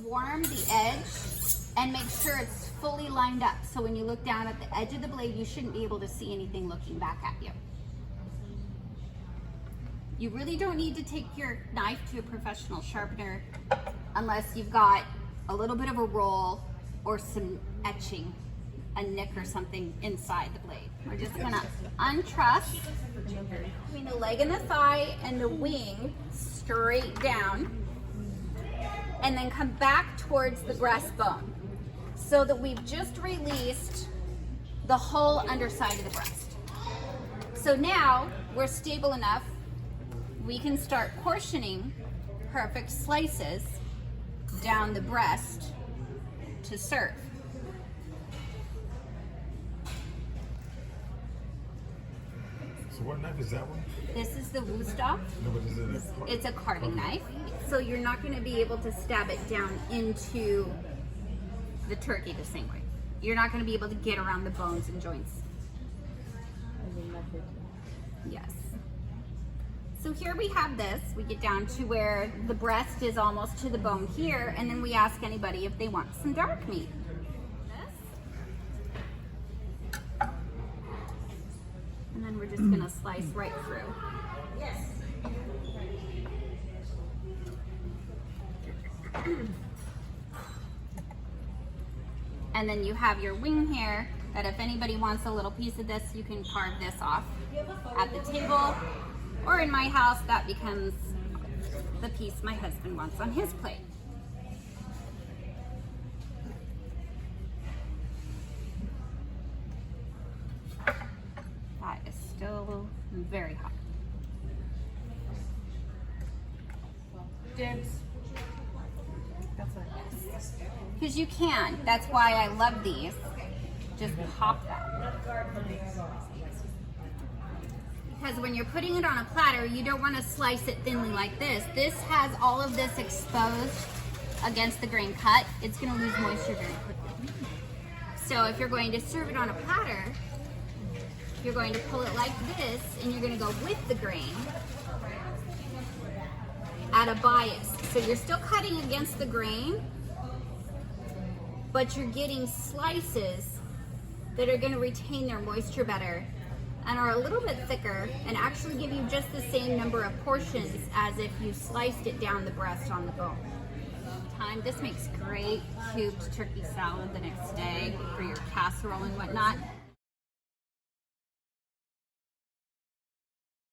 Warm the edge and make sure it's fully lined up. So when you look down at the edge of the blade, you shouldn't be able to see anything looking back at you. You really don't need to take your knife to a professional sharpener unless you've got a little bit of a roll or some etching, a nick or something inside the blade. We're just gonna untruss between the leg and the thigh and the wing straight down, and then come back towards the breastbone so that we've just released the whole underside of the breast. So now we're stable enough, we can start portioning perfect slices down the breast to serve. So what knife is that one? This is the Woostock. No, but is it It's a carving knife. So you're not going to be able to stab it down into the turkey the same way. You're not going to be able to get around the bones and joints. Yes. So here we have this. We get down to where the breast is almost to the bone here, and then we ask anybody if they want some dark meat. And then we're just going to slice right through. Yes. And then you have your wing here that if anybody wants a little piece of this, you can carve this off at the table. Or in my house, that becomes the piece my husband wants on his plate. That is still very hot. Dibs. Because you can. That's why I love these. Just pop that. Because when you're putting it on a platter, you don't want to slice it thinly like this. This has all of this exposed against the grain cut. It's going to lose moisture very quickly. So if you're going to serve it on a platter, you're going to pull it like this, and you're going to go with the grain at a bias. So you're still cutting against the grain, but you're getting slices that are going to retain their moisture better and are a little bit thicker and actually give you just the same number of portions as if you sliced it down the breast on the bone. This makes great cubed turkey salad the next day for your casserole and whatnot.